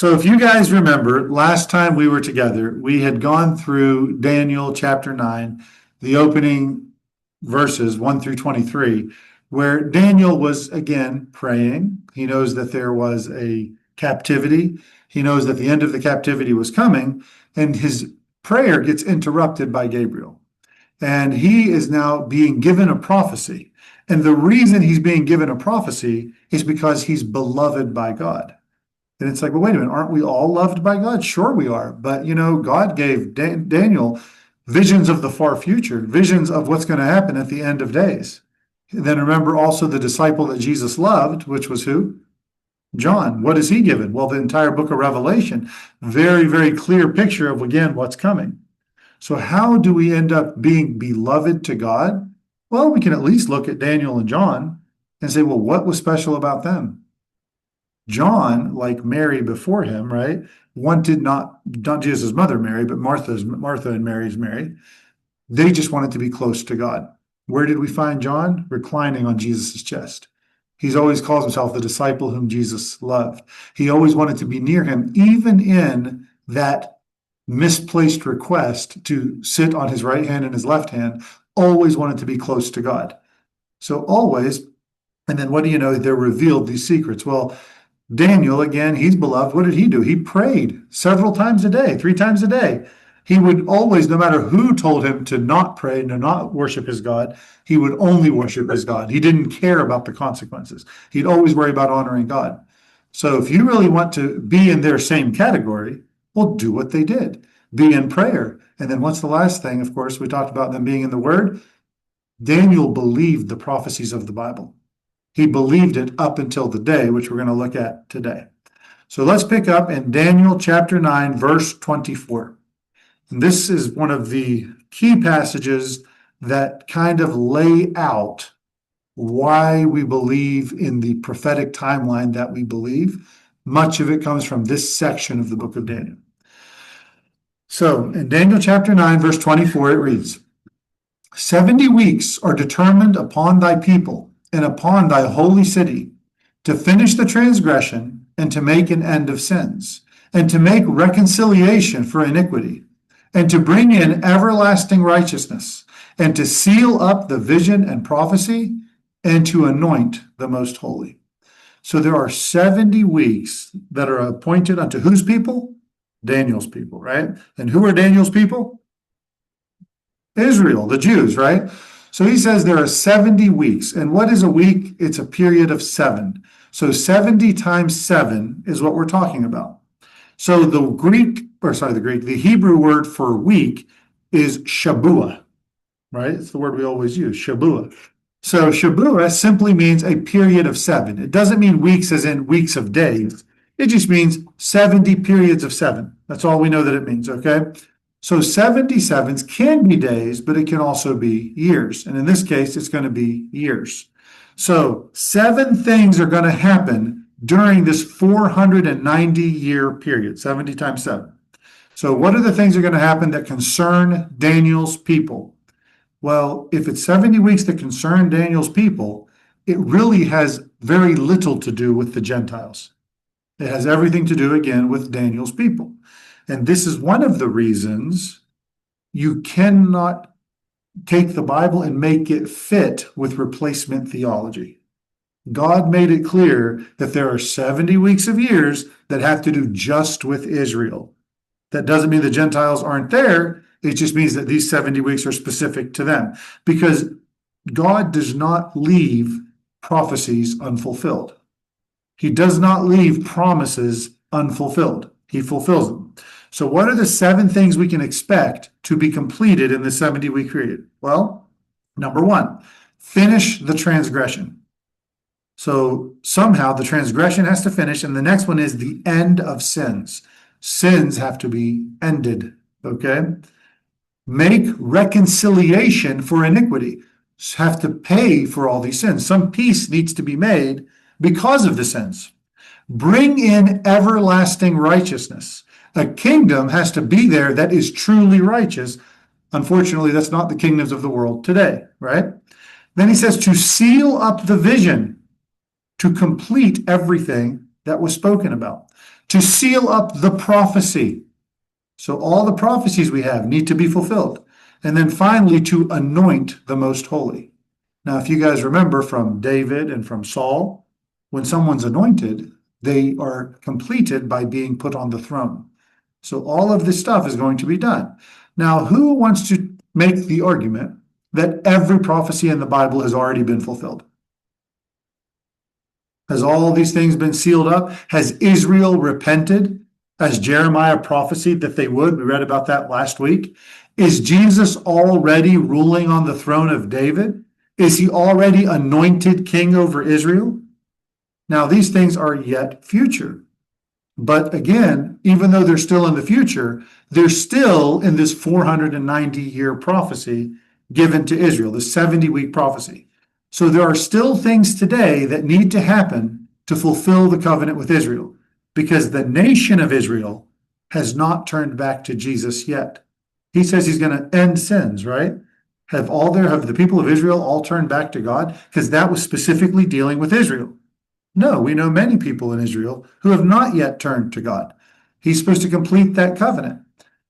So if you guys remember, last time we were together, we had gone through Daniel chapter 9, the opening verses 1 through 23, where Daniel was again praying. He knows that there was a captivity. He knows that the end of the captivity was coming, and his prayer gets interrupted by Gabriel. And he is now being given a prophecy. And the reason he's being given a prophecy is because he's beloved by God. And it's like, well, wait a minute, aren't we all loved by God? Sure we are. But, God gave Daniel visions of the far future, visions of what's going to happen at the end of days. And then remember also the disciple that Jesus loved, which was who? John. What is he given? Well, the entire book of Revelation, very, very clear picture of, again, what's coming. So how do we end up being beloved to God? Well, we can at least look at Daniel and John and say, well, what was special about them? John, like Mary before him, right, wanted not Jesus' mother Mary, but Martha and Mary's Mary. They just wanted to be close to God. Where did we find John? Reclining on Jesus' chest. He's always calls himself the disciple whom Jesus loved. He always wanted to be near him, even in that misplaced request to sit on his right hand and his left hand, always wanted to be close to God. So always, and then what do you know? They're revealed these secrets. Well, Daniel, again, he's beloved. What did he do? He prayed several times a day, 3 times a day. He would always, no matter who told him to not pray and to not worship his God, he would only worship his God. He didn't care about the consequences. He'd always worry about honoring God. So if you really want to be in their same category, well, do what they did. Be in prayer. And then what's the last thing? Of course, we talked about them being in the Word. Daniel believed the prophecies of the Bible. He believed it up until the day, which we're going to look at today. So let's pick up in Daniel chapter 9, verse 24. And this is one of the key passages that kind of lay out why we believe in the prophetic timeline that we believe. Much of it comes from this section of the book of Daniel. So in Daniel chapter 9, verse 24, it reads, 70 weeks are determined upon thy people and upon thy holy city, to finish the transgression, and to make an end of sins, and to make reconciliation for iniquity, and to bring in everlasting righteousness, and to seal up the vision and prophecy, and to anoint the most holy. So there are 70 weeks that are appointed unto whose people? Daniel's people, right? And who are Daniel's people? Israel, the Jews, right? So he says there are 70 weeks. And what is a week? It's a period of 7. So 70 times 7 is what we're talking about. So the Hebrew word for week is Shabua, right? It's the word we always use, Shabua. So Shabua simply means a period of 7. It doesn't mean weeks as in weeks of days. It just means 70 periods of 7. That's all we know that it means, okay? So 77s can be days, but it can also be years. And in this case, it's going to be years. So 7 things are going to happen during this 490-year period, 70 times 7. So what are the things that are going to happen that concern Daniel's people? Well, if it's 70 weeks that concern Daniel's people, it really has very little to do with the Gentiles. It has everything to do, again, with Daniel's people. And this is one of the reasons you cannot take the Bible and make it fit with replacement theology. God made it clear that there are 70 weeks of years that have to do just with Israel. That doesn't mean the Gentiles aren't there. It just means that these 70 weeks are specific to them. Because God does not leave prophecies unfulfilled. He does not leave promises unfulfilled. He fulfills them. So what are the 7 things we can expect to be completed in the 70-week period? Well, number 1, finish the transgression. So somehow the transgression has to finish, and the next one is the end of sins. Sins have to be ended, okay? Make reconciliation for iniquity. Have to pay for all these sins. Some peace needs to be made because of the sins. Bring in everlasting righteousness. A kingdom has to be there that is truly righteous. Unfortunately, that's not the kingdoms of the world today, right? Then he says to seal up the vision, to complete everything that was spoken about, to seal up the prophecy. So all the prophecies we have need to be fulfilled. And then finally, to anoint the most holy. Now, if you guys remember from David and from Saul, when someone's anointed, they are completed by being put on the throne. So all of this stuff is going to be done. Now, who wants to make the argument that every prophecy in the Bible has already been fulfilled? Has all these things been sealed up? Has Israel repented as Jeremiah prophesied that they would? We read about that last week. Is Jesus already ruling on the throne of David? Is he already anointed king over Israel? Now, these things are yet future. But again, even though they're still in the future, they're still in this 490-year prophecy given to Israel, the 70-week prophecy. So there are still things today that need to happen to fulfill the covenant with Israel, because the nation of Israel has not turned back to Jesus yet. He says he's going to end sins, right? Have the people of Israel all turned back to God? Because that was specifically dealing with Israel. No, we know many people in Israel who have not yet turned to God. He's supposed to complete that covenant.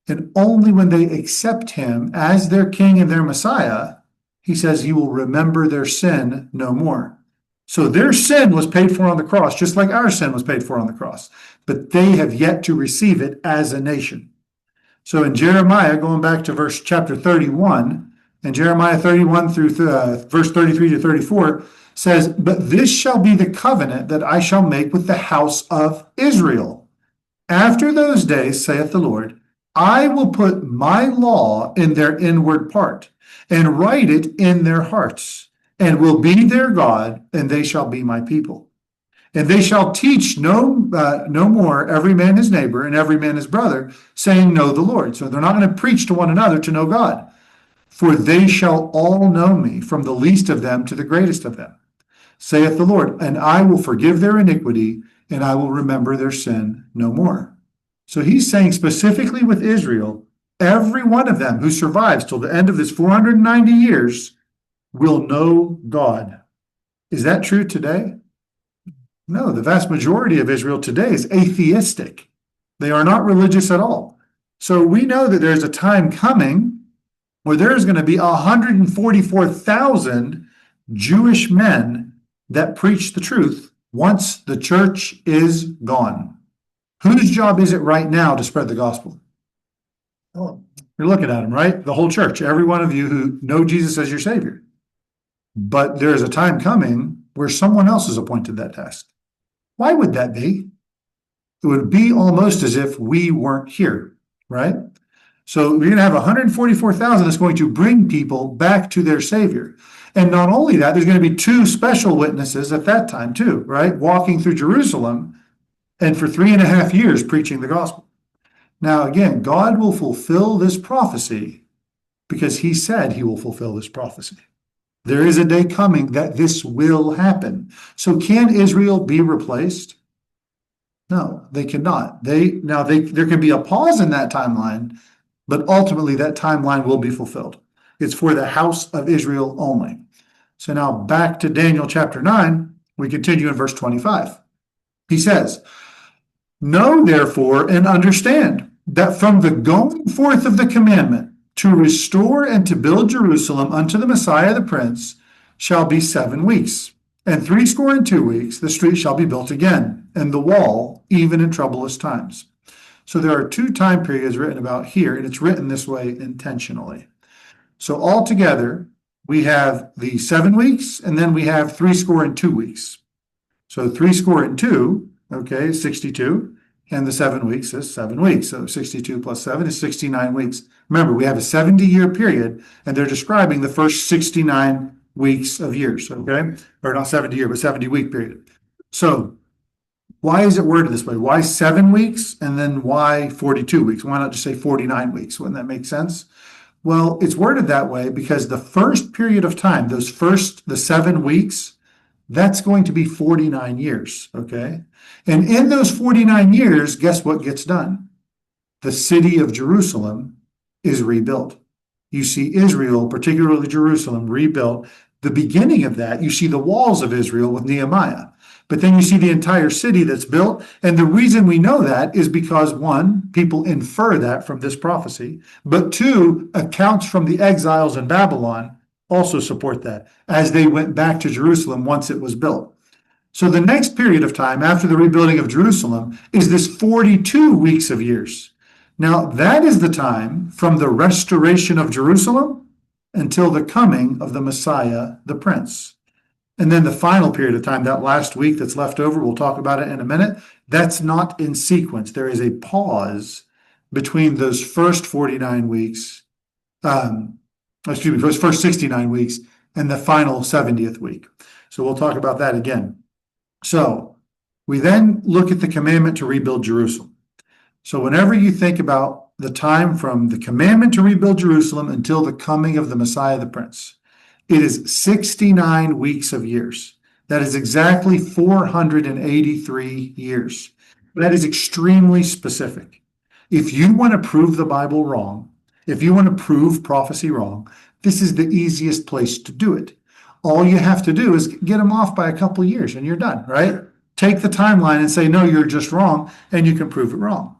And only when they accept him as their king and their Messiah, he says he will remember their sin no more. So their sin was paid for on the cross, just like our sin was paid for on the cross. But they have yet to receive it as a nation. So in Jeremiah, going back to chapter 31, and Jeremiah 31 through verse 33 to 34, says, "But this shall be the covenant that I shall make with the house of Israel. After those days, saith the Lord, I will put my law in their inward part, and write it in their hearts, and will be their God, and they shall be my people. And they shall teach no more every man his neighbor and every man his brother, saying, Know the Lord." So they're not going to preach to one another to know God. "For they shall all know me, from the least of them to the greatest of them, saith the Lord, and I will forgive their iniquity, and I will remember their sin no more." So he's saying specifically with Israel, every one of them who survives till the end of this 490 years will know God. Is that true today? No, the vast majority of Israel today is atheistic. They are not religious at all. So we know that there's a time coming where there's going to be 144,000 Jewish men that preach the truth once the church is gone. Whose job is it right now to spread the gospel? Oh, you're looking at them, right? The whole church, every one of you who know Jesus as your Savior. But there is a time coming where someone else is appointed that task. Why would that be? It would be almost as if we weren't here, right? So we're going to have 144,000 that's going to bring people back to their Savior. And not only that, there's going to be two special witnesses at that time too, right? Walking through Jerusalem and for 3.5 years preaching the gospel. Now, again, God will fulfill this prophecy because he said he will fulfill this prophecy. There is a day coming that this will happen. So can Israel be replaced? No, they cannot. There can be a pause in that timeline, but ultimately that timeline will be fulfilled. It's for the house of Israel only. So now back to Daniel chapter 9, we continue in verse 25. He says, "Know therefore and understand that from the going forth of the commandment to restore and to build Jerusalem unto the Messiah the Prince shall be 7 weeks. And 62 weeks the street shall be built again, and the wall even in troublous times." So there are 2 time periods written about here, and it's written this way intentionally. So altogether, we have the 7 weeks, and then we have 62 weeks. So 62, okay, 62, and the 7 weeks is 7 weeks. So 62 plus 7 is 69 weeks. Remember, we have a 70-year period, and they're describing the first 69 weeks of years, okay? Or not 70-year, but 70-week period. So why is it worded this way? Why 7 weeks, and then why 42 weeks? Why not just say 49 weeks? Wouldn't that make sense? Well, it's worded that way because the first period of time, the 7 weeks, that's going to be 49 years, okay? And in those 49 years, guess what gets done? The city of Jerusalem is rebuilt. You see Israel, particularly Jerusalem, rebuilt. The beginning of that, you see the walls of Israel with Nehemiah. But then you see the entire city that's built. And the reason we know that is because, one, people infer that from this prophecy, but two, accounts from the exiles in Babylon also support that as they went back to Jerusalem once it was built. So the next period of time after the rebuilding of Jerusalem is this 42 weeks of years. Now, that is the time from the restoration of Jerusalem until the coming of the Messiah, the Prince. And then the final period of time, that last week that's left over, we'll talk about it in a minute, that's not in sequence. There is a pause between those first 49 weeks, those first 69 weeks and the final 70th week. So we'll talk about that again. So we then look at the commandment to rebuild Jerusalem. So whenever you think about the time from the commandment to rebuild Jerusalem until the coming of the Messiah, the Prince, it is 69 weeks of years. That is exactly 483 years. That is extremely specific. If you want to prove the Bible wrong, if you want to prove prophecy wrong, this is the easiest place to do it. All you have to do is get them off by a couple years and you're done, right? Take the timeline and say, no, you're just wrong, and you can prove it wrong.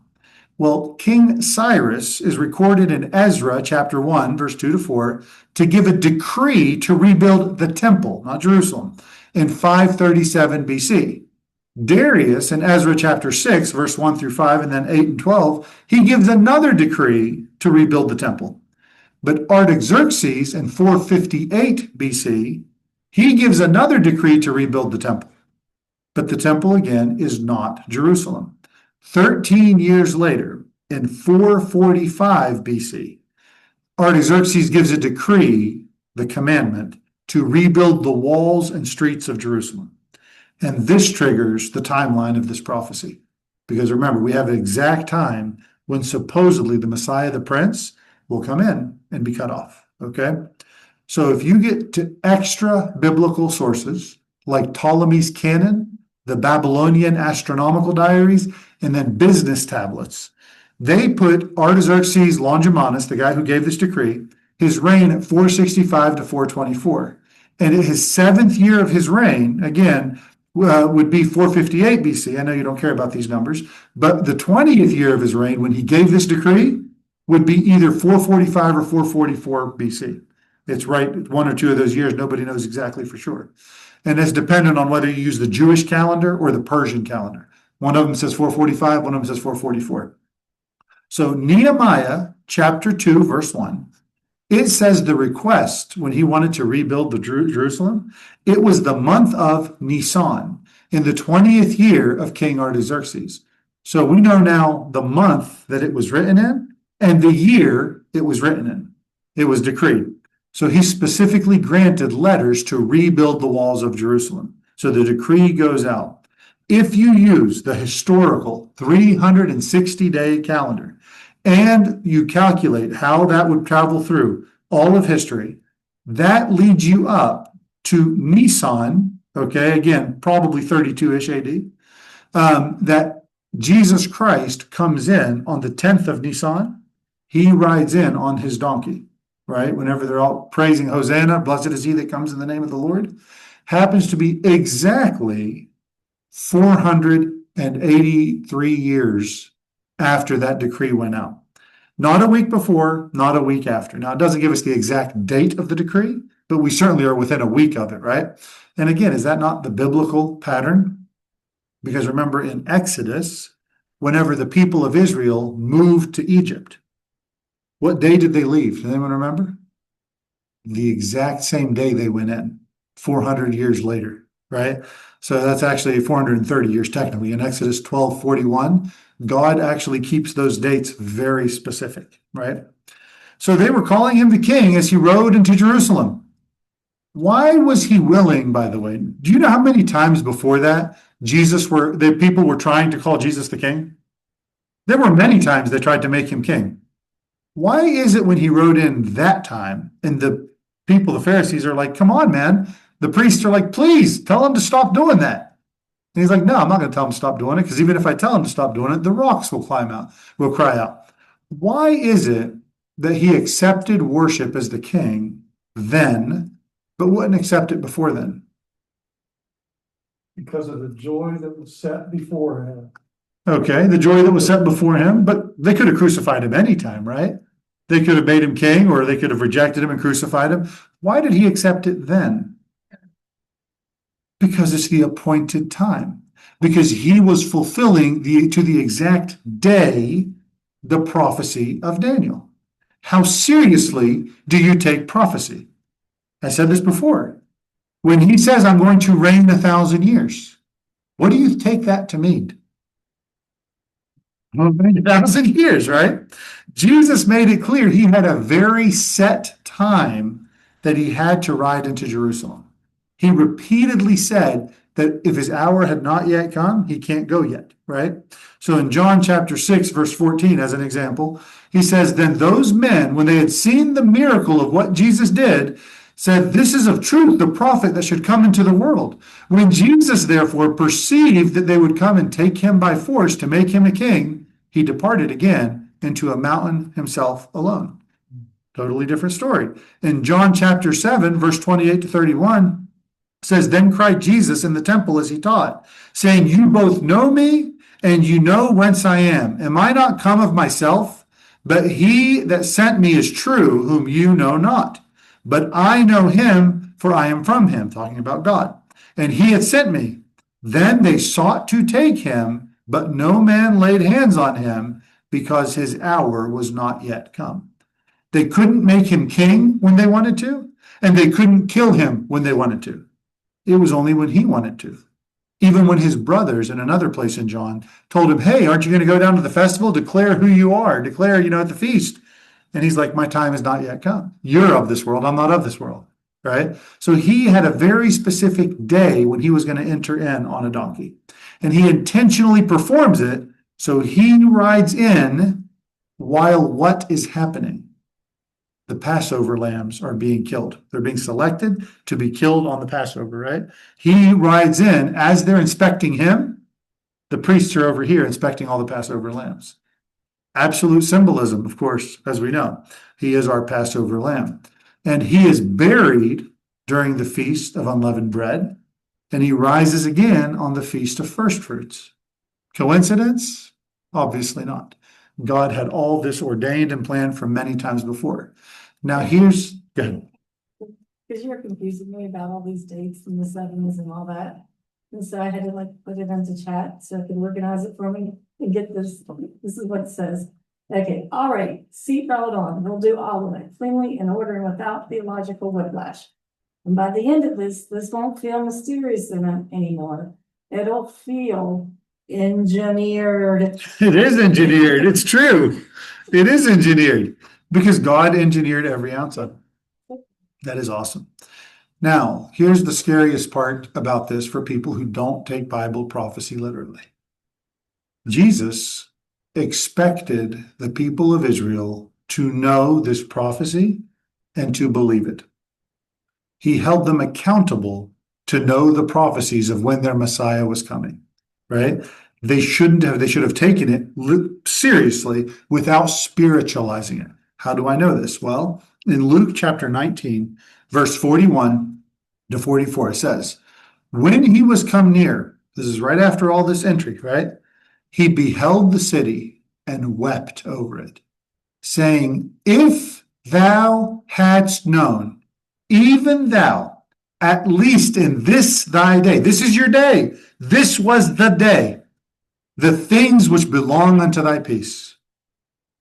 Well, King Cyrus is recorded in Ezra chapter 1, verse 2 to 4, to give a decree to rebuild the temple, not Jerusalem, in 537 BC. Darius in Ezra chapter 6, verse 1 through 5, and then 8 and 12, he gives another decree to rebuild the temple. But Artaxerxes in 458 BC, he gives another decree to rebuild the temple. But the temple, again, is not Jerusalem. 13 years later, in 445 BC, Artaxerxes gives a decree, the commandment, to rebuild the walls and streets of Jerusalem. And this triggers the timeline of this prophecy. Because remember, we have an exact time when supposedly the Messiah, the Prince, will come in and be cut off. Okay? So if you get to extra biblical sources like Ptolemy's canon, the Babylonian astronomical diaries, and then business tablets, they put Artaxerxes Longimanus, the guy who gave this decree, his reign at 465 to 424. And in his seventh year of his reign, again, would be 458 BC. I know you don't care about these numbers, but the 20th year of his reign, when he gave this decree, would be either 445 or 444 BC. It's right, one or two of those years, nobody knows exactly for sure. And it's dependent on whether you use the Jewish calendar or the Persian calendar. One of them says 445, one of them says 444. So Nehemiah chapter 2, verse 1, it says the request when he wanted to rebuild the Jerusalem, it was the month of Nisan in the 20th year of King Artaxerxes. So we know now the month that it was written in and the year it was written in. It was decreed. So he specifically granted letters to rebuild the walls of Jerusalem. So the decree goes out. If you use the historical 360-day calendar and you calculate how that would travel through all of history, that leads you up to Nisan, okay, again, probably 32-ish AD, that Jesus Christ comes in on the 10th of Nisan. He rides in on his donkey, right? Whenever they're all praising Hosanna, blessed is he that comes in the name of the Lord, happens to be exactly 483 years after that decree went out. Not a week before, not a week after. Now, it doesn't give us the exact date of the decree, but we certainly are within a week of it, right? And again, is that not the biblical pattern? Because remember in Exodus, whenever the people of Israel moved to Egypt, what day did they leave? Does anyone remember? The exact same day they went in, 400 years later, right? So that's actually 430 years technically. In Exodus 12:41, God actually keeps those dates very specific, right? So they were calling him the king as he rode into Jerusalem. Why was he willing, by the way? Do you know how many times before that people were trying to call Jesus the king? There were many times they tried to make him king. Why is it when he rode in that time and the people, the Pharisees, are like, come on, man. The priests are like, please tell him to stop doing that. And he's like, no, I'm not going to tell him to stop doing it, because even if I tell him to stop doing it, the rocks will cry out. Why is it that he accepted worship as the king then, but wouldn't accept it before then? Because of the joy that was set before him. Okay, the joy that was set before him, but they could have crucified him anytime, right? They could have made him king, or they could have rejected him and crucified him. Why did he accept it then? Because it's the appointed time. Because he was fulfilling to the exact day the prophecy of Daniel. How seriously do you take prophecy? I said this before. When he says, I'm going to reign 1,000 years, what do you take that to mean? 1,000 years, right? Jesus made it clear he had a very set time that he had to ride into Jerusalem. He repeatedly said that if his hour had not yet come, he can't go yet, right? So in John chapter 6, verse 14, as an example, he says, Then those men, when they had seen the miracle of what Jesus did, said, This is of truth the prophet that should come into the world. When Jesus, therefore, perceived that they would come and take him by force to make him a king, he departed again into a mountain himself alone. Totally different story. In John chapter 7, verse 28 to 31, says, Then cried Jesus in the temple as he taught, saying, You both know me, and you know whence I am. Am I not come of myself? But he that sent me is true, whom you know not. But I know him, for I am from him, talking about God. And he had sent me. Then they sought to take him, but no man laid hands on him, because his hour was not yet come. They couldn't make him king when they wanted to, and they couldn't kill him when they wanted to. It was only when he wanted to. Even when his brothers in another place in John told him, Hey, aren't you going to go down to the festival? Declare who you are. Declare, at the feast. And he's like, My time has not yet come. You're of this world. I'm not of this world. Right? So he had a very specific day when he was going to enter in on a donkey. And he intentionally performs it. So he rides in while what is happening? The Passover lambs are being killed. They're being selected to be killed on the Passover, right? He rides in as they're inspecting him. The priests are over here inspecting all the Passover lambs. Absolute symbolism, of course, as we know. He is our Passover lamb. And he is buried during the Feast of Unleavened Bread, and he rises again on the Feast of First Fruits. Coincidence? Obviously not. God had all this ordained and planned from many times before. Now here's good. Because you're confusing me about all these dates and the sevens and all that. And so I had to put it into chat so it can organize it for me and get this. This is what it says. Okay, all right, seatbelt on. We'll do all of it cleanly, in order, and without theological whiplash. And by the end of this won't feel mysterious anymore. It'll feel engineered. It is engineered. It's true. It is engineered because God engineered every ounce of it. That is awesome. Now, here's the scariest part about this for people who don't take Bible prophecy literally. Jesus expected the people of Israel to know this prophecy and to believe it. He held them accountable to know the prophecies of when their Messiah was coming, right? They should have taken it seriously without spiritualizing it. How do I know this? Well, in Luke chapter 19, verse 41 to 44, it says, When he was come near, this is right after all this entry, right? He beheld the city and wept over it, saying, If thou hadst known, even thou, at least in this thy day, this is your day, this was the day, the things which belong unto thy peace.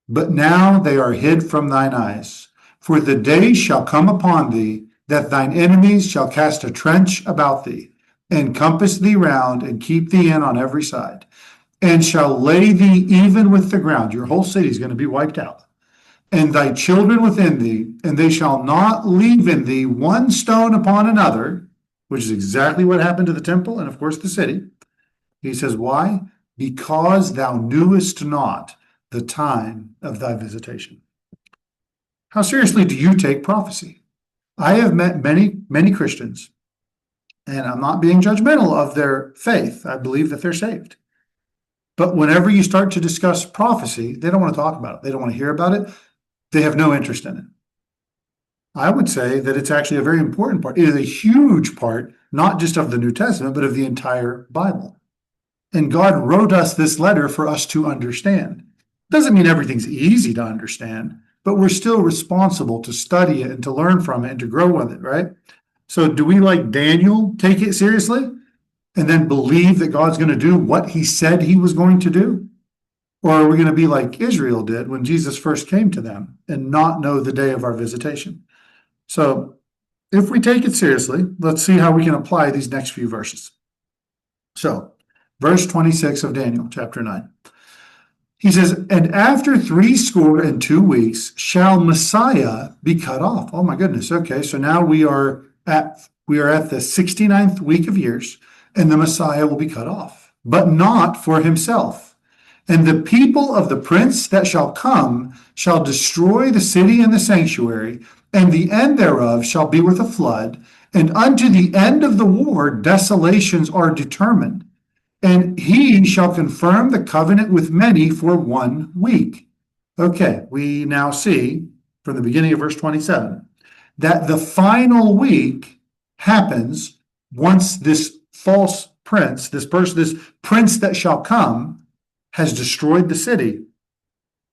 But now they are hid from thine eyes. For the day shall come upon thee, that thine enemies shall cast a trench about thee, and compass thee round, and keep thee in on every side, and shall lay thee even with the ground. Your whole city is going to be wiped out. And thy children within thee, and they shall not leave in thee one stone upon another, which is exactly what happened to the temple and, of course, the city. He says, why? Because thou knewest not the time of thy visitation. How seriously do you take prophecy? I have met many Christians, and I'm not being judgmental of their faith. I believe that they're saved. But whenever you start to discuss prophecy, they don't want to talk about it. They don't want to hear about it. They have no interest in it. I would say that it's actually a very important part. It is a huge part, not just of the New Testament, but of the entire Bible. And God wrote us this letter for us to understand. Doesn't mean everything's easy to understand, but we're still responsible to study it and to learn from it and to grow with it, right? So do we, like Daniel, take it seriously and then believe that God's going to do what he said he was going to do? Or are we going to be like Israel did when Jesus first came to them and not know the day of our visitation? So if we take it seriously, let's see how we can apply these next few verses. So verse 26 of Daniel, chapter 9. He says, and after 62 weeks shall Messiah be cut off. Oh my goodness. Okay, so now we are at the 69th week of years, and the Messiah will be cut off, but not for himself. And the people of the prince that shall come shall destroy the city and the sanctuary, and the end thereof shall be with a flood, and unto the end of the war desolations are determined. And he shall confirm the covenant with many for 1 week. Okay, we now see from the beginning of verse 27 that the final week happens once this false prince, this prince that shall come, has destroyed the city.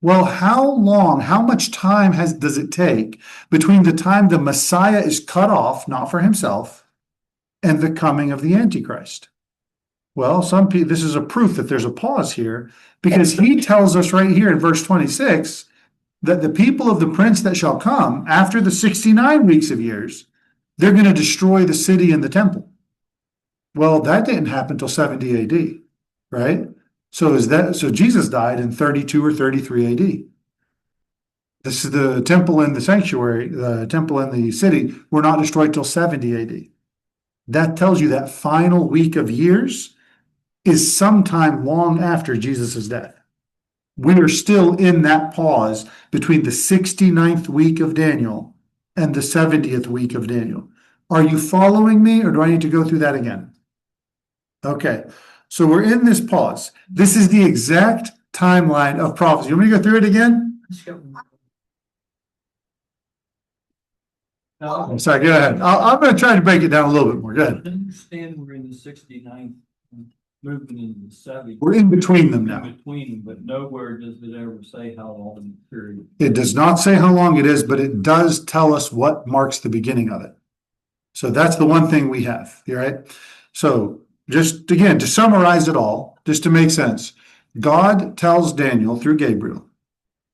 Well, how much time does it take between the time the Messiah is cut off, not for himself, and the coming of the Antichrist? Well, this is a proof that there's a pause here, because he tells us right here in verse 26 that the people of the prince that shall come after the 69 weeks of years, they're going to destroy the city and the temple. Well, that didn't happen until 70 AD, right? So Jesus died in 32 or 33 AD. This is the temple and the sanctuary, the temple and the city were not destroyed till 70 AD. That tells you that final week of years is sometime long after Jesus' death. We are still in that pause between the 69th week of Daniel and the 70th week of Daniel. Are you following me, or do I need to go through that again? Okay, so we're in this pause. This is the exact timeline of prophecy. You want me to go through it again? I'm sorry, go ahead. I'm going to try to break it down a little bit more. Go ahead. I understand we're in the 69th, moving into the 70th. We're in between them now. In between them, but nowhere does it ever say how long the period. It does not say how long it is, but it does tell us what marks the beginning of it. So that's the one thing we have, right? So just again, to summarize it all, just to make sense, God tells Daniel through Gabriel,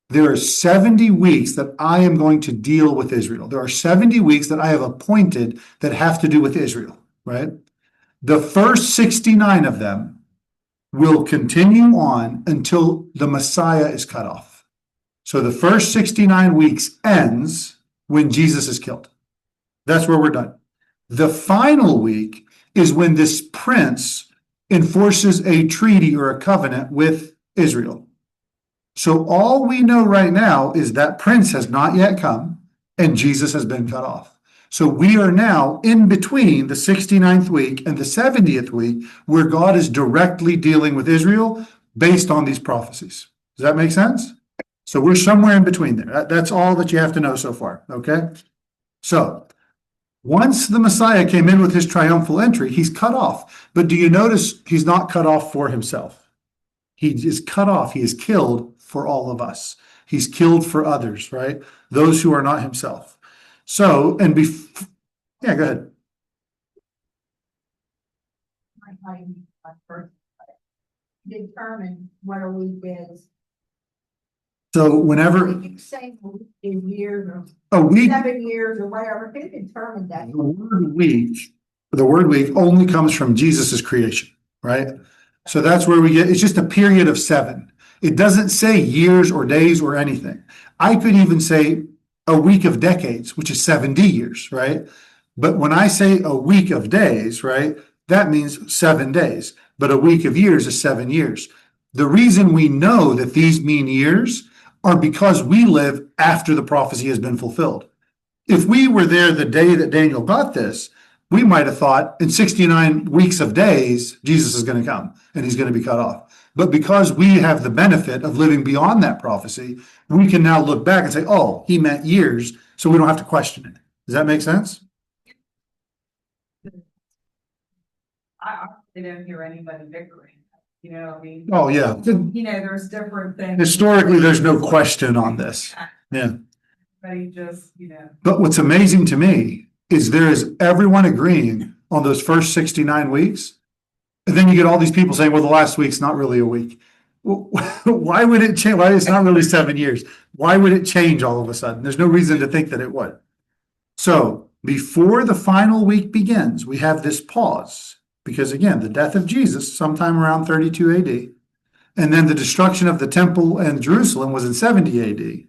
there are 70 weeks that I am going to deal with Israel. There are 70 weeks that I have appointed that have to do with Israel, right? The first 69 of them will continue on until the Messiah is cut off. So the first 69 weeks ends when Jesus is killed. That's where we're done. The final week is when this prince enforces a treaty or a covenant with Israel. So all we know right now is that prince has not yet come and Jesus has been cut off. So we are now in between the 69th week and the 70th week, where God is directly dealing with Israel based on these prophecies. Does that make sense? So we're somewhere in between there. That's all that you have to know so far, okay? So once the Messiah came in with his triumphal entry, he's cut off. But do you notice he's not cut off for himself? He is cut off. He is killed for all of us. He's killed for others, right? Those who are not himself. So, yeah, go ahead. Determine what a week is. So whenever Say in years or a week, 7 years or whatever, who determined that? the word week only comes from Jesus's creation, right? So that's where it's just a period of 7. It doesn't say years or days or anything. I could even say a week of decades, which is 70 years, right? But when I say a week of days, right, that means 7 days. But a week of years is 7 years. The reason we know that these mean years are because we live after the prophecy has been fulfilled. If we were there the day that Daniel got this, we might have thought in 69 weeks of days, Jesus is going to come and he's going to be cut off. But because we have the benefit of living beyond that prophecy, we can now look back and say, oh, he meant years, so we don't have to question it. Does that make sense? I didn't hear anybody bickering, you know, I mean. Oh, yeah. You know, there's different things. Historically, there's no question on this. Yeah. But he just, you know. But what's amazing to me is there is everyone agreeing on those first 69 weeks. And then you get all these people saying, well, the last week's not really a week. Why would it change? Why it's not really 7 years? Why would it change all of a sudden? There's no reason to think that it would. So before the final week begins, we have this pause. Because again, the death of Jesus, sometime around 32 AD, and then the destruction of the temple and Jerusalem was in 70 AD.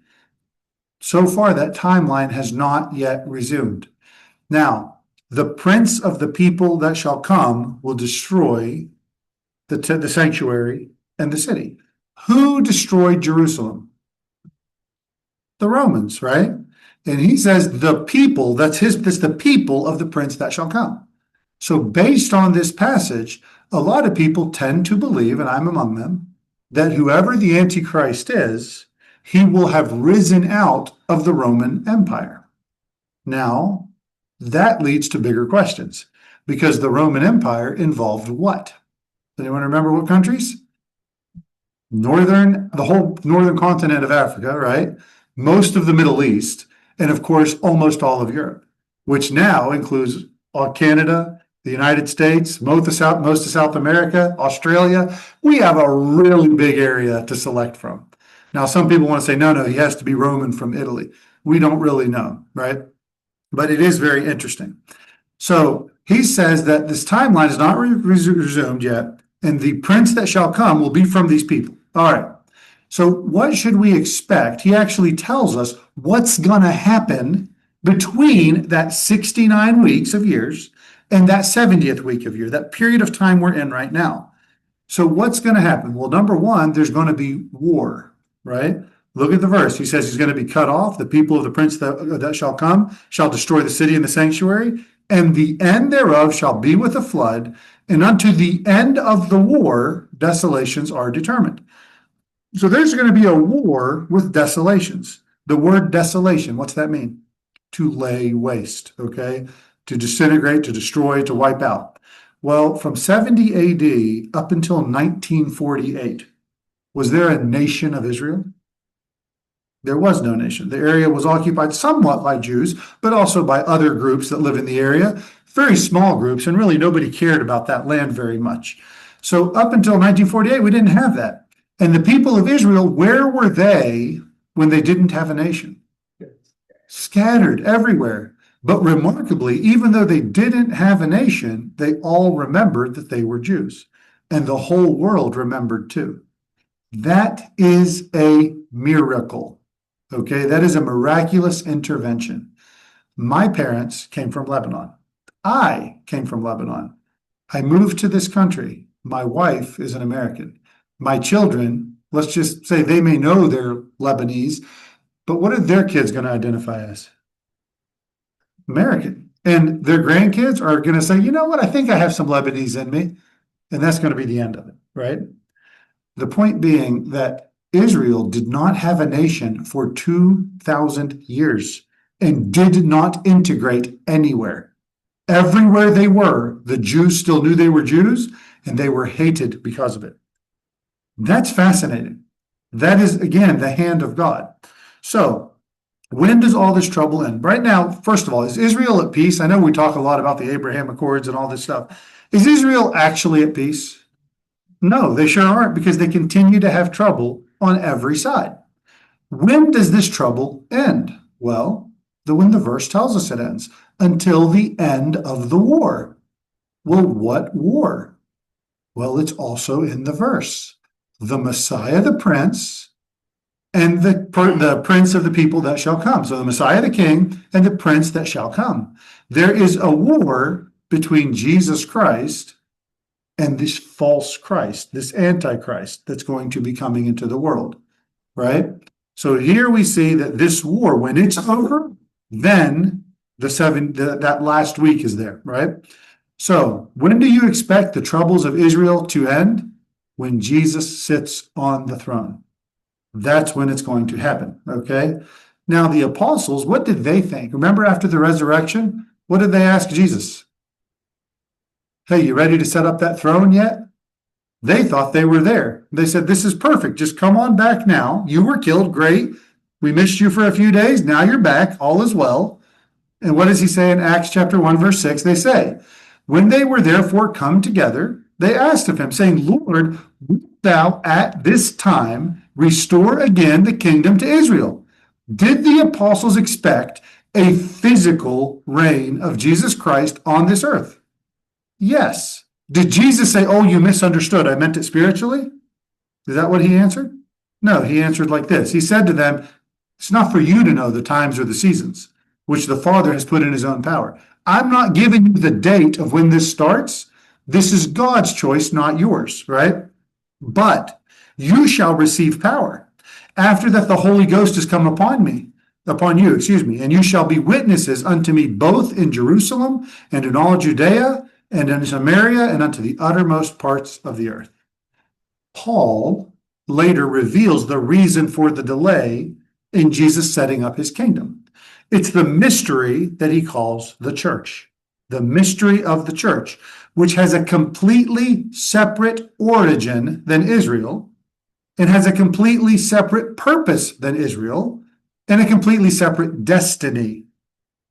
So far, that timeline has not yet resumed. Now, the prince of the people that shall come will destroy the sanctuary and the city. Who destroyed Jerusalem? The Romans, right? And he says the people, that's the people of the prince that shall come. So based on this passage, a lot of people tend to believe, and I'm among them, that whoever the Antichrist is, he will have risen out of the Roman Empire. Now, that leads to bigger questions, because the Roman Empire involved what? Anyone remember what countries? The whole northern continent of Africa, right? Most of the Middle East, and of course, almost all of Europe, which now includes Canada, the United States, most of South America, Australia. We have a really big area to select from. Now, some people want to say, no, he has to be Roman from Italy. We don't really know, right? But it is very interesting. So he says that this timeline is not resumed yet, and the prince that shall come will be from these people. All right. So what should we expect? He actually tells us what's going to happen between that 69 weeks of years and that 70th week of year, that period of time we're in right now. So what's going to happen? Well, number one, there's going to be war, right? Look at the verse. He says he's going to be cut off. The people of the prince that shall come shall destroy the city and the sanctuary, and the end thereof shall be with a flood, and unto the end of the war, desolations are determined. So there's going to be a war with desolations. The word desolation, what's that mean? To lay waste, okay? To disintegrate, to destroy, to wipe out. Well, from 70 AD up until 1948, was there a nation of Israel? There was no nation. The area was occupied somewhat by Jews, but also by other groups that live in the area, very small groups, and really nobody cared about that land very much. So up until 1948, we didn't have that. And the people of Israel, where were they when they didn't have a nation? Scattered everywhere. But remarkably, even though they didn't have a nation, they all remembered that they were Jews. And the whole world remembered too. That is a miracle. Okay, that is a miraculous intervention. My parents came from Lebanon. I came from Lebanon. I moved to this country. My wife is an American. My children, let's just say they may know they're Lebanese, but what are their kids going to identify as? American. And their grandkids are going to say, you know what, I think I have some Lebanese in me. And that's going to be the end of it, right? The point being that Israel did not have a nation for 2,000 years and did not integrate anywhere. Everywhere they were, the Jews still knew they were Jews, and they were hated because of it. That's fascinating. That is, again, the hand of God. So, when does all this trouble end? Right now, first of all, is Israel at peace? I know we talk a lot about the Abraham Accords and all this stuff. Is Israel actually at peace? No, they sure aren't, because they continue to have trouble on every side. When does this trouble end? Well, when the verse tells us it ends, until the end of the war. Well, what war? Well, it's also in the verse. The Messiah, the Prince, and the Prince of the people that shall come. So the Messiah, the King, and the Prince that shall come. There is a war between Jesus Christ and this false Christ, this Antichrist that's going to be coming into the world, right? So here we see that this war, when it's over, then that last week is there, right? So when do you expect the troubles of Israel to end? When Jesus sits on the throne. That's when it's going to happen, okay? Now, the apostles, what did they think? Remember after the resurrection, what did they ask Jesus? Hey, you ready to set up that throne yet? They thought they were there. They said, this is perfect. Just come on back now. You were killed. Great. We missed you for a few days. Now you're back. All is well. And what does he say in Acts chapter 1, verse 6? They say, when they were therefore come together, they asked of him, saying, Lord, wilt thou at this time restore again the kingdom to Israel? Did the apostles expect a physical reign of Jesus Christ on this earth? Yes. Did Jesus say, oh, you misunderstood, I meant it spiritually? Is that what he answered? No, he answered like this. He said to them, it's not for you to know the times or the seasons, which the Father has put in his own power. I'm not giving you the date of when this starts. This is God's choice, not yours, right? But you shall receive power after that the Holy Ghost has come upon you, and you shall be witnesses unto me both in Jerusalem and in all Judea and in Samaria and unto the uttermost parts of the earth. Paul later reveals the reason for the delay in Jesus setting up his kingdom. It's the mystery that he calls the church, the mystery of the church, which has a completely separate origin than Israel and has a completely separate purpose than Israel and a completely separate destiny.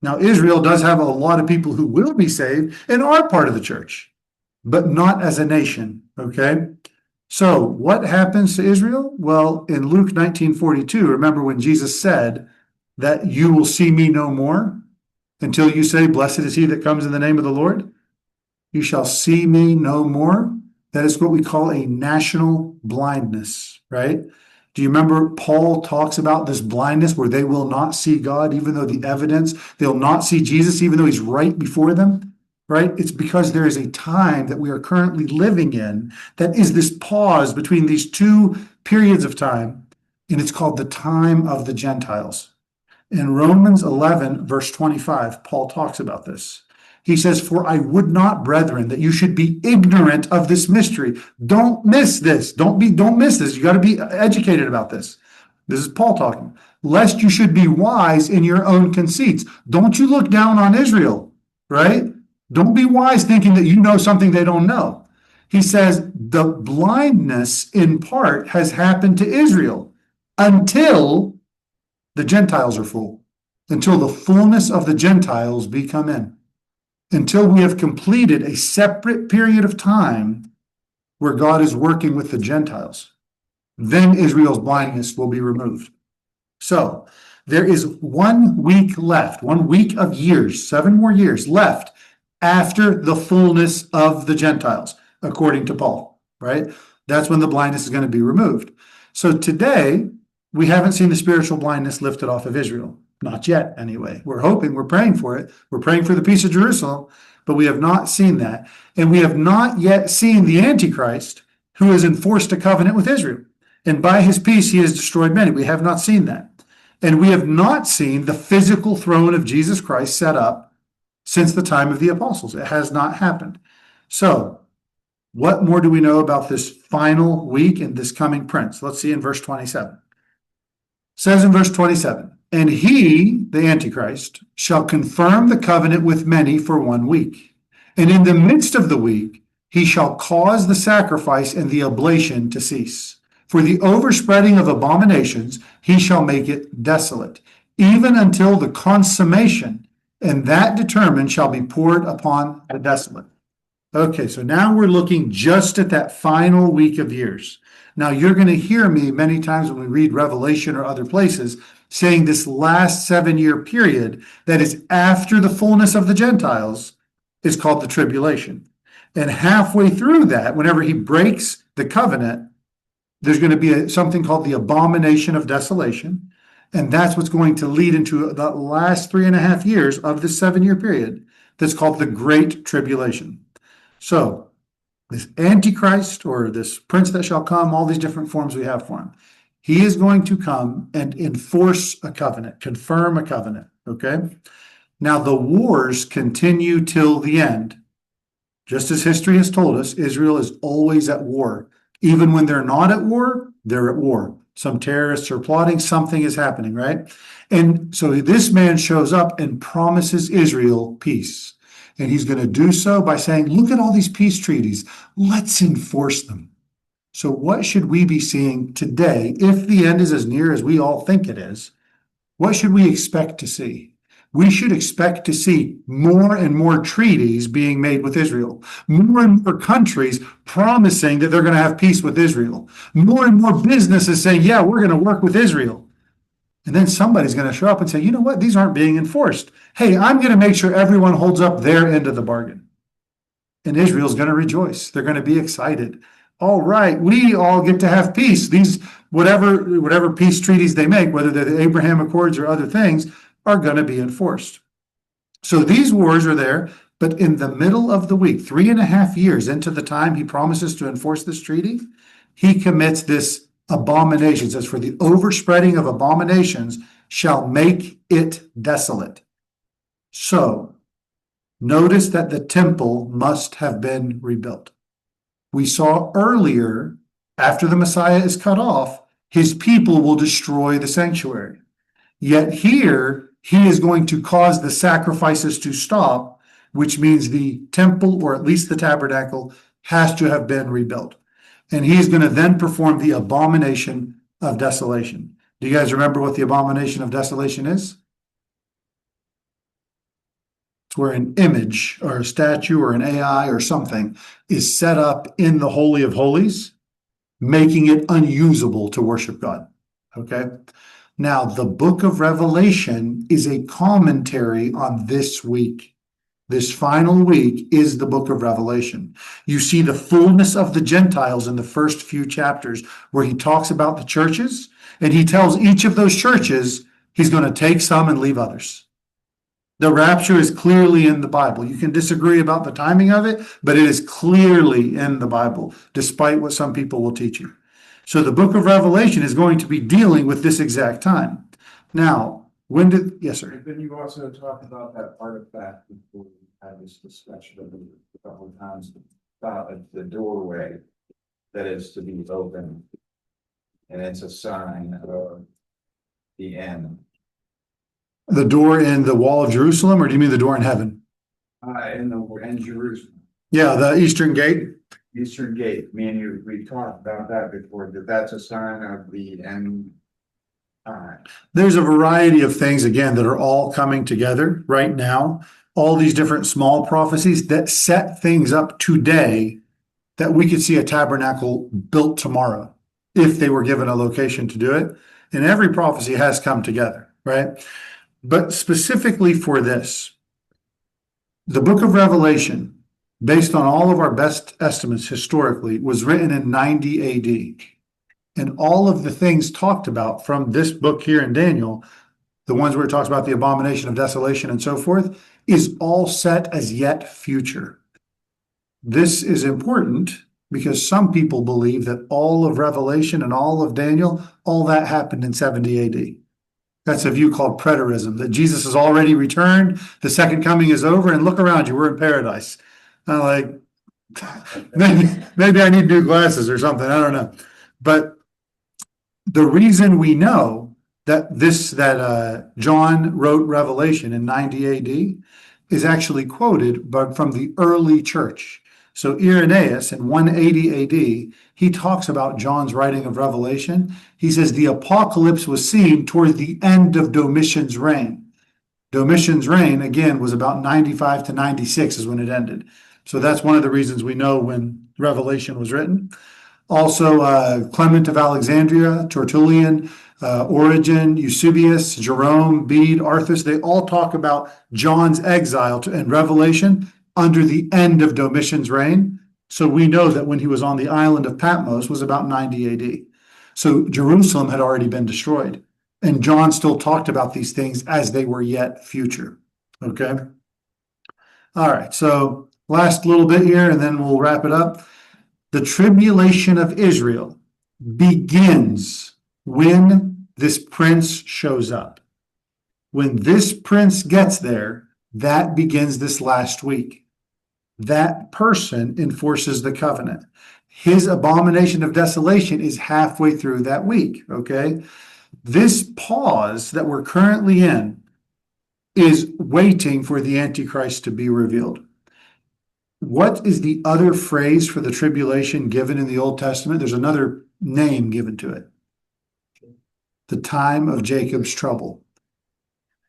Now, Israel does have a lot of people who will be saved and are part of the church, but not as a nation, okay? So what happens to Israel? Well, in Luke 19:42, remember when Jesus said that you will see me no more until you say, blessed is he that comes in the name of the Lord? You shall see me no more. That is what we call a national blindness, right? Do you remember Paul talks about this blindness where they will not see God, even though the evidence, they'll not see Jesus, even though he's right before them, right? It's because there is a time that we are currently living in that is this pause between these two periods of time, and it's called the time of the Gentiles. In Romans 11, verse 25, Paul talks about this. He says, for I would not, brethren, that you should be ignorant of this mystery. Don't miss this. Don't miss this. You got to be educated about this. This is Paul talking. Lest you should be wise in your own conceits. Don't you look down on Israel, right? Don't be wise thinking that you know something they don't know. He says, the blindness in part has happened to Israel until the Gentiles are full, until the fullness of the Gentiles be come in. Until we have completed a separate period of time where God is working with the Gentiles, then Israel's blindness will be removed. So there is 1 week left, 1 week of years, 7 more years left after the fullness of the Gentiles, according to Paul, right? That's when the blindness is going to be removed. So today, we haven't seen the spiritual blindness lifted off of Israel. Not yet, anyway. We're hoping, we're praying for it. We're praying for the peace of Jerusalem, but we have not seen that. And we have not yet seen the Antichrist who has enforced a covenant with Israel. And by his peace, he has destroyed many. We have not seen that. And we have not seen the physical throne of Jesus Christ set up since the time of the apostles. It has not happened. So, what more do we know about this final week and this coming prince? Let's see in verse 27. It says in verse 27, and he, the Antichrist, shall confirm the covenant with many for 1 week. And in the midst of the week, he shall cause the sacrifice and the oblation to cease. For the overspreading of abominations, he shall make it desolate, even until the consummation, and that determined shall be poured upon the desolate. Okay, so now we're looking just at that final week of years. Now, you're going to hear me many times when we read Revelation or other places saying this last 7-year period that is after the fullness of the Gentiles is called the tribulation. And halfway through that, whenever he breaks the covenant, there's going to be something called the abomination of desolation. And that's what's going to lead into the last 3.5 years of this 7-year period that's called the Great Tribulation. So, this Antichrist or this prince that shall come, all these different forms we have for him, he is going to come and enforce a covenant, confirm a covenant, okay? Now, the wars continue till the end. Just as history has told us, Israel is always at war. Even when they're not at war, they're at war. Some terrorists are plotting, something is happening, right? And so this man shows up and promises Israel peace. And he's going to do so by saying, look at all these peace treaties. Let's enforce them. So what should we be seeing today, if the end is as near as we all think it is? What should we expect to see? We should expect to see more and more treaties being made with Israel, more and more countries promising that they're going to have peace with Israel, more and more businesses saying, yeah, we're going to work with Israel. And then somebody's going to show up and say, you know what, these aren't being enforced. Hey, I'm going to make sure everyone holds up their end of the bargain. And Israel's going to rejoice. They're going to be excited. All right, we all get to have peace. These, whatever peace treaties they make, whether they're the Abraham Accords or other things, are going to be enforced. So these wars are there, but in the middle of the week, 3.5 years into the time he promises to enforce this treaty, he commits this abomination. It says, for the overspreading of abominations shall make it desolate. So notice that the temple must have been rebuilt. We saw earlier, after the Messiah is cut off, his people will destroy the sanctuary. Yet here, he is going to cause the sacrifices to stop, which means the temple, or at least the tabernacle, has to have been rebuilt. And he's going to then perform the abomination of desolation. Do you guys remember what the abomination of desolation is? It's where an image or a statue or an AI or something is set up in the Holy of Holies, making it unusable to worship God. Okay? Now, the book of Revelation is a commentary on this week. This final week is the book of Revelation. You see the fullness of the Gentiles in the first few chapters, where he talks about the churches, and he tells each of those churches he's going to take some and leave others. The rapture is clearly in the Bible. You can disagree about the timing of it, but it is clearly in the Bible, despite what some people will teach you. So the book of Revelation is going to be dealing with this exact time. Now, yes, sir. Then you also talked about that artifact before we had this discussion a couple of times about the doorway that is to be open. And it's a sign of the end. The door in the wall of Jerusalem, or do you mean the door in heaven? In Jerusalem, Yeah, the Eastern Gate. Eastern Gate. Me and you, we talked about that before, that's a sign of the end time. There's a variety of things, again, that are all coming together right now. All these different small prophecies that set things up today that we could see a tabernacle built tomorrow if they were given a location to do it. And every prophecy has come together, right? But specifically for this, the book of Revelation, based on all of our best estimates historically, was written in 90 AD. And all of the things talked about from this book here in Daniel, the ones where it talks about the abomination of desolation and so forth, is all set as yet future. This is important because some people believe that all of Revelation and all of Daniel, all that happened in 70 AD. That's a view called preterism, that Jesus has already returned, the second coming is over, and look around you, we're in paradise. I'm like, maybe I need new glasses or something, I don't know. But the reason we know that John wrote Revelation in 90 AD is actually quoted from the early church. So Irenaeus in 180 AD, he talks about John's writing of Revelation. He says the apocalypse was seen towards the end of Domitian's reign. Domitian's reign, again, was about 95 to 96 is when it ended. So that's one of the reasons we know when Revelation was written. Also, Clement of Alexandria, Tertullian, Origen, Eusebius, Jerome, Bede, Arthur, they all talk about John's exile and Revelation under the end of Domitian's reign. So we know that when he was on the island of Patmos was about 90 AD. So Jerusalem had already been destroyed. And John still talked about these things as they were yet future. Okay. All right. So last little bit here, and then we'll wrap it up. The tribulation of Israel begins when this prince shows up. When this prince gets there, That begins this last week. That person enforces the covenant. His abomination of desolation is halfway through that week, okay? This pause that we're currently in is waiting for the Antichrist to be revealed. What is the other phrase for the tribulation given in the Old Testament? There's another name given to it. The time of Jacob's trouble.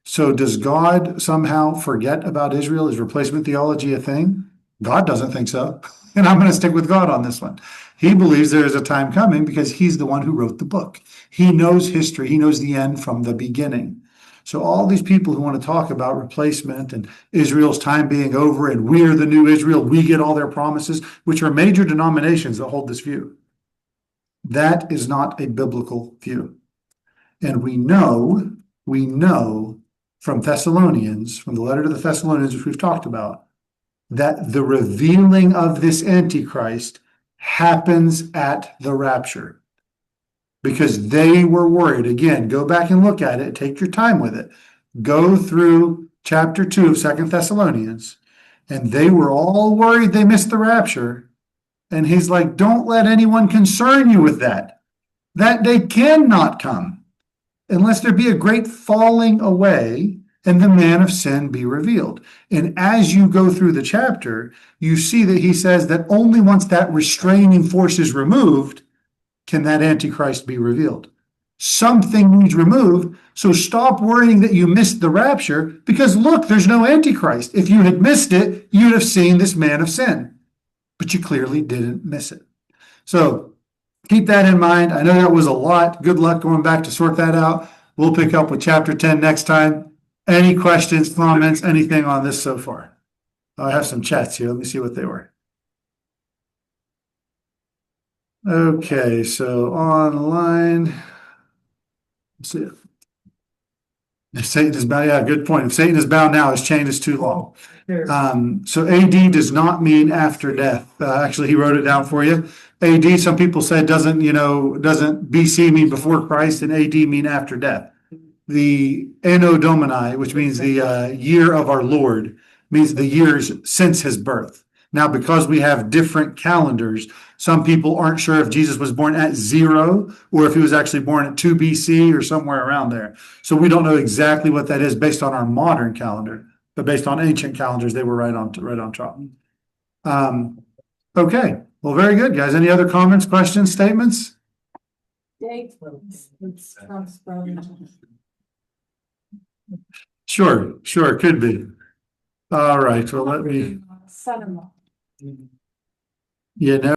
So does God somehow forget about Israel? Is replacement theology a thing? God doesn't think so. And I'm going to stick with God on this one. He believes there is a time coming because he's the one who wrote the book. He knows history. He knows the end from the beginning. So all these people who want to talk about replacement and Israel's time being over and we're the new Israel, we get all their promises, which are major denominations that hold this view. That is not a biblical view. And we know from Thessalonians, from the letter to the Thessalonians, which we've talked about, that the revealing of this Antichrist happens at the rapture. Because they were worried. Again, go back and look at it. Take your time with it. Go through chapter 2 of 2 Thessalonians. And they were all worried they missed the rapture. And he's like, don't let anyone concern you with that. That day cannot come unless there be a great falling away and the man of sin be revealed. And as you go through the chapter, you see that he says that only once that restraining force is removed can that Antichrist be revealed. Something needs removed, so stop worrying that you missed the rapture, because look, there's no Antichrist. If you had missed it, you'd have seen this man of sin, but you clearly didn't miss it. So keep that in mind. I know that was a lot. Good luck going back to sort that out. We'll pick up with chapter 10 next time. Any questions, comments, anything on this so far? I have some chats here. Let me see what they were. Okay, so online. Let's see. If Satan is bound, yeah, good point. If Satan is bound now, his chain is too long. So AD does not mean after death. Actually, he wrote it down for you. AD, some people said doesn't BC mean before Christ, and AD mean after death. The Anno Domini, which means the year of our Lord, means the years since his birth. Now, because we have different calendars, some people aren't sure if Jesus was born at 0 or if he was actually born at 2 BC or somewhere around there. So we don't know exactly what that is based on our modern calendar, but based on ancient calendars, they were right on top. Okay, well, very good, guys. Any other comments, questions, statements? Date, it's Trump's brother. Sure, could be. All right, well, let me, Son-in-law. you know.